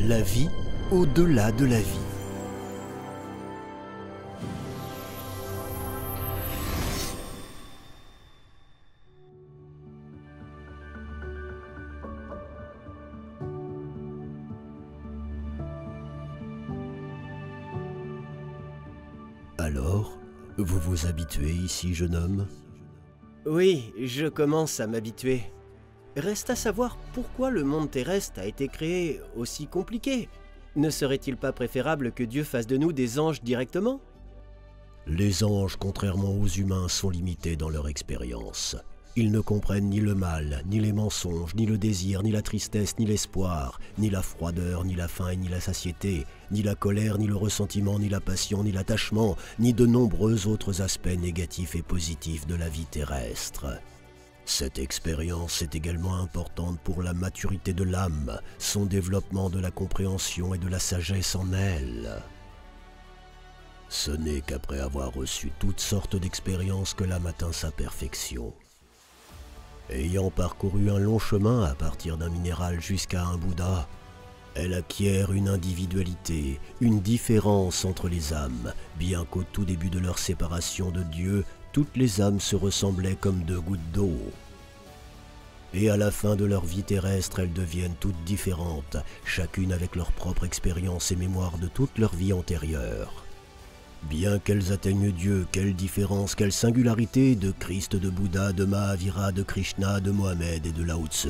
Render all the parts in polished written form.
La vie au-delà de la vie. Alors, vous vous habituez ici, jeune homme? Oui, je commence à m'habituer. Reste à savoir pourquoi le monde terrestre a été créé aussi compliqué. Ne serait-il pas préférable que Dieu fasse de nous des anges directement? Les anges, contrairement aux humains, sont limités dans leur expérience. Ils ne comprennent ni le mal, ni les mensonges, ni le désir, ni la tristesse, ni l'espoir, ni la froideur, ni la faim, ni la satiété, ni la colère, ni le ressentiment, ni la passion, ni l'attachement, ni de nombreux autres aspects négatifs et positifs de la vie terrestre. Cette expérience est également importante pour la maturité de l'âme, son développement de la compréhension et de la sagesse en elle. Ce n'est qu'après avoir reçu toutes sortes d'expériences que l'âme atteint sa perfection. Ayant parcouru un long chemin à partir d'un minéral jusqu'à un Bouddha, elle acquiert une individualité, une différence entre les âmes, bien qu'au tout début de leur séparation de Dieu, toutes les âmes se ressemblaient comme deux gouttes d'eau. Et à la fin de leur vie terrestre, elles deviennent toutes différentes, chacune avec leur propre expérience et mémoire de toute leur vie antérieure. Bien qu'elles atteignent Dieu, quelle différence, quelle singularité de Christ, de Bouddha, de Mahavira, de Krishna, de Mohamed et de Lao Tse.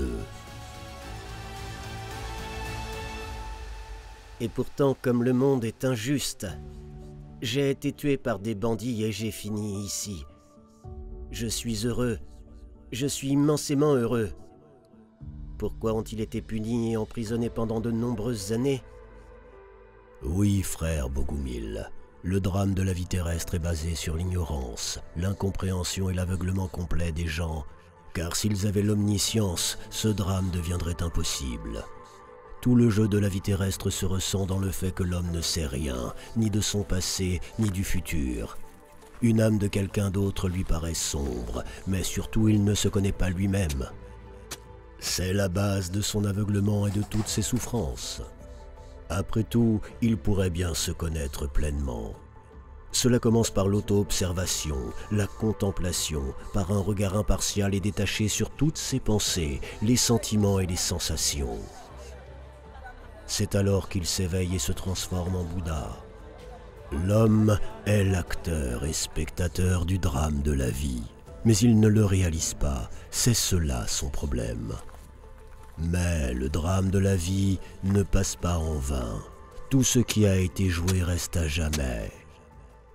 Et pourtant, comme le monde est injuste, j'ai été tué par des bandits et j'ai fini ici. Je suis heureux. Je suis immensément heureux. Pourquoi ont-ils été punis et emprisonnés pendant de nombreuses années? Oui, frère Bogumil. Le drame de la vie terrestre est basé sur l'ignorance, l'incompréhension et l'aveuglement complet des gens, car s'ils avaient l'omniscience, ce drame deviendrait impossible. Tout le jeu de la vie terrestre se ressent dans le fait que l'homme ne sait rien, ni de son passé, ni du futur. Une âme de quelqu'un d'autre lui paraît sombre, mais surtout il ne se connaît pas lui-même. C'est la base de son aveuglement et de toutes ses souffrances. Après tout, il pourrait bien se connaître pleinement. Cela commence par l'auto-observation, la contemplation, par un regard impartial et détaché sur toutes ses pensées, les sentiments et les sensations. C'est alors qu'il s'éveille et se transforme en Bouddha. L'homme est l'acteur et spectateur du drame de la vie, mais il ne le réalise pas, c'est cela son problème. Mais le drame de la vie ne passe pas en vain. Tout ce qui a été joué reste à jamais.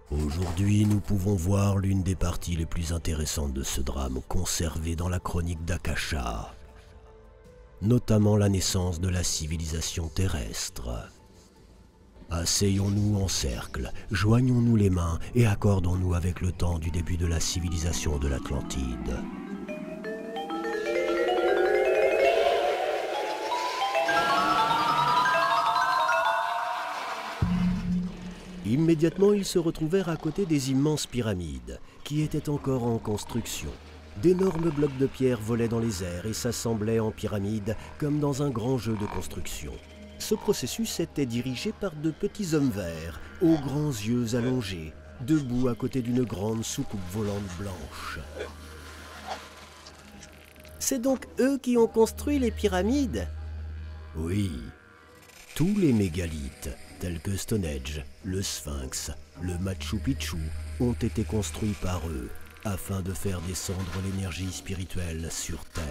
Aujourd'hui, nous pouvons voir l'une des parties les plus intéressantes de ce drame conservée dans la chronique d'Akasha, notamment la naissance de la civilisation terrestre. Asseyons-nous en cercle, joignons-nous les mains et accordons-nous avec le temps du début de la civilisation de l'Atlantide. Immédiatement, ils se retrouvèrent à côté des immenses pyramides, qui étaient encore en construction. D'énormes blocs de pierre volaient dans les airs et s'assemblaient en pyramides comme dans un grand jeu de construction. Ce processus était dirigé par de petits hommes verts, aux grands yeux allongés, debout à côté d'une grande soucoupe volante blanche. C'est donc eux qui ont construit les pyramides? Oui. Tous les mégalithes, tels que Stonehenge, le Sphinx, le Machu Picchu, ont été construits par eux, afin de faire descendre l'énergie spirituelle sur Terre.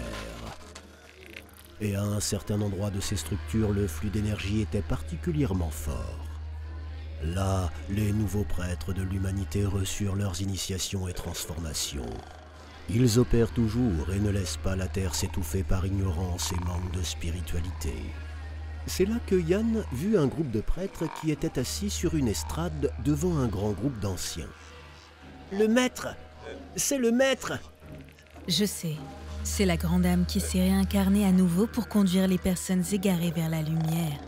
Et à un certain endroit de ces structures, le flux d'énergie était particulièrement fort. Là, les nouveaux prêtres de l'humanité reçurent leurs initiations et transformations. Ils opèrent toujours et ne laissent pas la Terre s'étouffer par ignorance et manque de spiritualité. C'est là que Yann vit un groupe de prêtres qui étaient assis sur une estrade devant un grand groupe d'anciens. Le maître! C'est le maître! Je sais. C'est la grande âme qui s'est réincarnée à nouveau pour conduire les personnes égarées vers la lumière.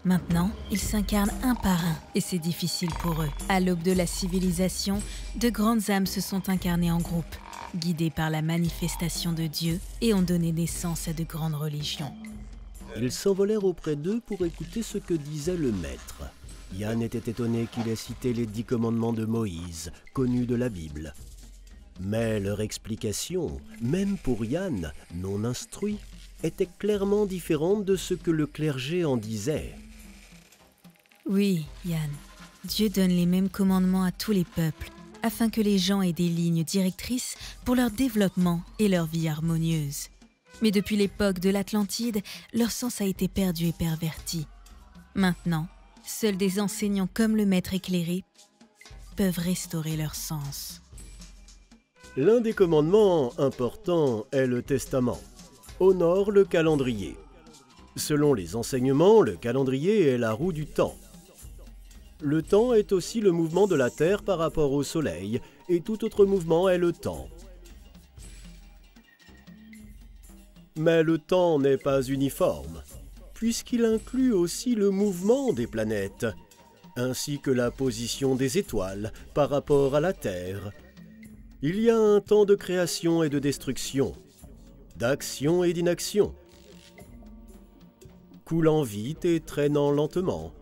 Maintenant, ils s'incarnent un par un et c'est difficile pour eux. À l'aube de la civilisation, de grandes âmes se sont incarnées en groupe, guidées par la manifestation de Dieu et ont donné naissance à de grandes religions. Ils s'envolèrent auprès d'eux pour écouter ce que disait le maître. Yann était étonné qu'il ait cité les 10 commandements de Moïse, connus de la Bible. Mais leur explication, même pour Yann, non instruit, était clairement différente de ce que le clergé en disait. Oui, Yann, Dieu donne les mêmes commandements à tous les peuples, afin que les gens aient des lignes directrices pour leur développement et leur vie harmonieuse. Mais depuis l'époque de l'Atlantide, leur sens a été perdu et perverti. Maintenant, seuls des enseignants comme le maître éclairé peuvent restaurer leur sens. L'un des commandements importants est le testament. Honore le calendrier. Selon les enseignements, le calendrier est la roue du temps. Le temps est aussi le mouvement de la Terre par rapport au Soleil, et tout autre mouvement est le temps. Mais le temps n'est pas uniforme, puisqu'il inclut aussi le mouvement des planètes, ainsi que la position des étoiles par rapport à la Terre. Il y a un temps de création et de destruction, d'action et d'inaction, coulant vite et traînant lentement,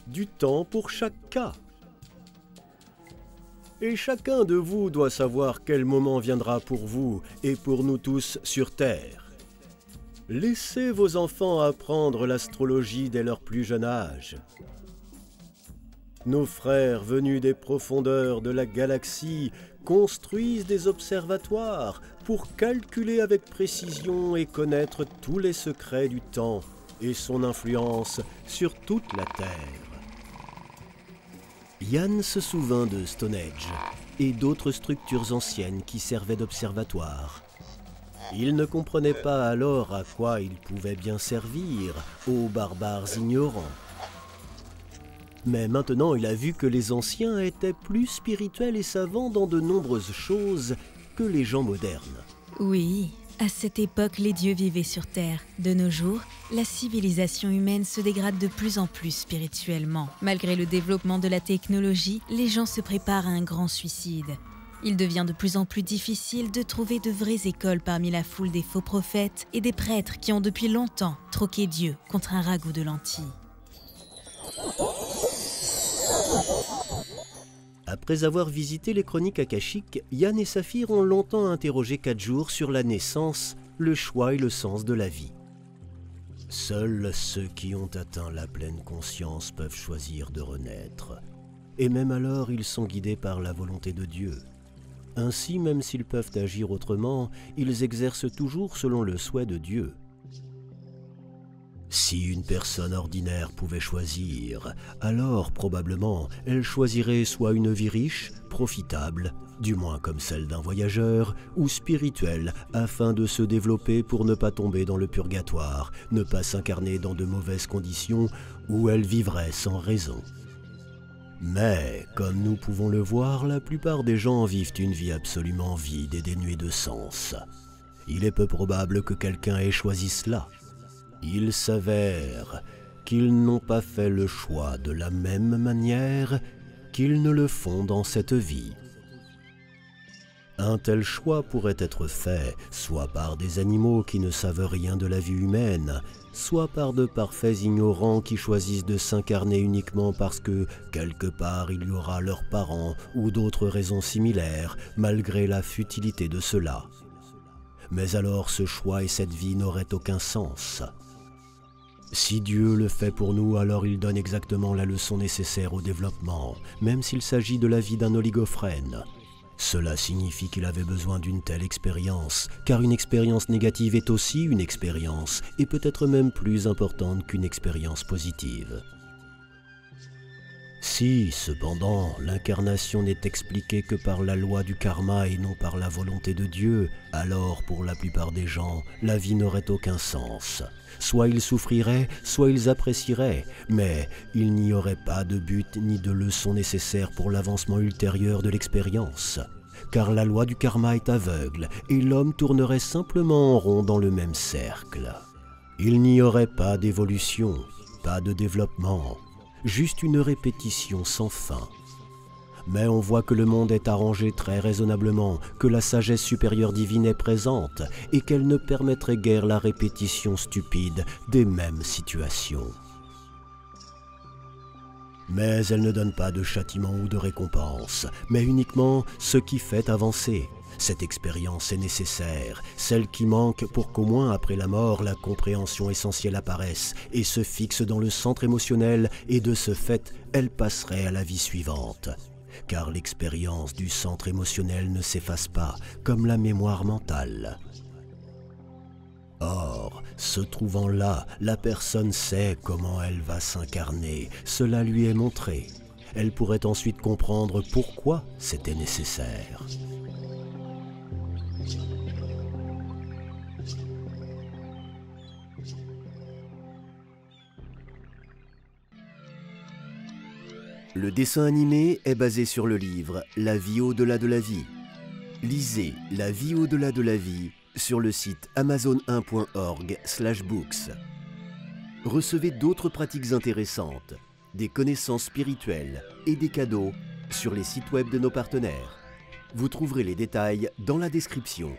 du temps pour chaque cas. Et chacun de vous doit savoir quel moment viendra pour vous et pour nous tous sur Terre. Laissez vos enfants apprendre l'astrologie dès leur plus jeune âge. Nos frères venus des profondeurs de la galaxie construisent des observatoires pour calculer avec précision et connaître tous les secrets du temps et son influence sur toute la Terre. Yann se souvint de Stonehenge et d'autres structures anciennes qui servaient d'observatoire. Il ne comprenait pas alors à quoi ils pouvaient bien servir aux barbares ignorants. Mais maintenant il a vu que les anciens étaient plus spirituels et savants dans de nombreuses choses que les gens modernes. Oui, à cette époque, les dieux vivaient sur Terre. De nos jours, la civilisation humaine se dégrade de plus en plus spirituellement. Malgré le développement de la technologie, les gens se préparent à un grand suicide. Il devient de plus en plus difficile de trouver de vraies écoles parmi la foule des faux prophètes et des prêtres qui ont depuis longtemps troqué Dieu contre un ragoût de lentilles. Après avoir visité les chroniques akashiques, Yann et Saphir ont longtemps interrogé 4 jours sur la naissance, le choix et le sens de la vie. Seuls ceux qui ont atteint la pleine conscience peuvent choisir de renaître. Et même alors, ils sont guidés par la volonté de Dieu. Ainsi, même s'ils peuvent agir autrement, ils exercent toujours selon le souhait de Dieu. Si une personne ordinaire pouvait choisir, alors probablement elle choisirait soit une vie riche, profitable, du moins comme celle d'un voyageur, ou spirituelle, afin de se développer pour ne pas tomber dans le purgatoire, ne pas s'incarner dans de mauvaises conditions où elle vivrait sans raison. Mais, comme nous pouvons le voir, la plupart des gens vivent une vie absolument vide et dénuée de sens. Il est peu probable que quelqu'un ait choisi cela. Il s'avère qu'ils n'ont pas fait le choix de la même manière qu'ils ne le font dans cette vie. Un tel choix pourrait être fait soit par des animaux qui ne savent rien de la vie humaine, soit par de parfaits ignorants qui choisissent de s'incarner uniquement parce que, quelque part, il y aura leurs parents ou d'autres raisons similaires, malgré la futilité de cela. Mais alors ce choix et cette vie n'auraient aucun sens. Si Dieu le fait pour nous, alors il donne exactement la leçon nécessaire au développement, même s'il s'agit de la vie d'un oligophrène. Cela signifie qu'il avait besoin d'une telle expérience, car une expérience négative est aussi une expérience, et peut-être même plus importante qu'une expérience positive. Si, cependant, l'incarnation n'est expliquée que par la loi du karma et non par la volonté de Dieu, alors pour la plupart des gens, la vie n'aurait aucun sens. Soit ils souffriraient, soit ils apprécieraient, mais il n'y aurait pas de but ni de leçon nécessaire pour l'avancement ultérieur de l'expérience. Car la loi du karma est aveugle et l'homme tournerait simplement en rond dans le même cercle. Il n'y aurait pas d'évolution, pas de développement, juste une répétition sans fin. Mais on voit que le monde est arrangé très raisonnablement, que la sagesse supérieure divine est présente et qu'elle ne permettrait guère la répétition stupide des mêmes situations. Mais elle ne donne pas de châtiment ou de récompense, mais uniquement ce qui fait avancer. Cette expérience est nécessaire, celle qui manque pour qu'au moins après la mort, la compréhension essentielle apparaisse et se fixe dans le centre émotionnel et de ce fait, elle passerait à la vie suivante. Car l'expérience du centre émotionnel ne s'efface pas, comme la mémoire mentale. Or, se trouvant là, la personne sait comment elle va s'incarner, cela lui est montré. Elle pourrait ensuite comprendre pourquoi c'était nécessaire. Le dessin animé est basé sur le livre « La vie au-delà de la vie ». Lisez « La vie au-delà de la vie » sur le site amazon1.org/books. Recevez d'autres pratiques intéressantes, des connaissances spirituelles et des cadeaux sur les sites web de nos partenaires. Vous trouverez les détails dans la description.